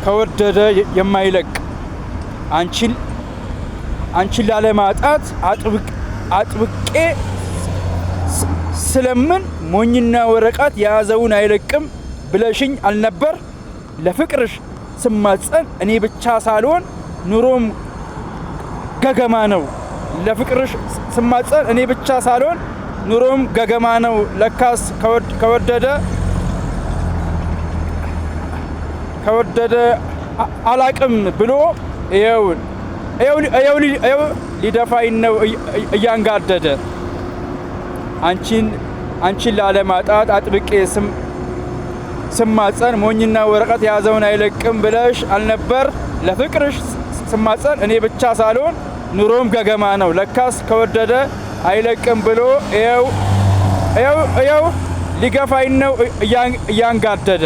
ከወደደ የማይለቅ አንቺን ላለማጣት አጥብቄ ስለምን ሞኝና ወረቀት የያዘውን አይለቅም ብለሽኝ አልነበር? ለፍቅርሽ ስማጸን እኔ ብቻ ሳልሆን ኑሮም ገገማ ነው። ለፍቅርሽ ስማጸን እኔ ብቻ ሳልሆን ኑሮም ገገማ ነው። ለካስ ከወደደ አላቅም ብሎ ይኸው ሊደፋኝ ነው እያንጋደደ። አንቺን ላለማጣት አጥብቄ ስማጸን ሞኝና ወረቀት የያዘውን አይለቅም ብለሽ አልነበር? ለፍቅርሽ ስማጸን እኔ ብቻ ሳልሆን ኑሮም ገገማ ነው። ለካስ ከወደደ አይለቅም ብሎ ይኸው ሊገፋኝ ነው እያንጋደደ።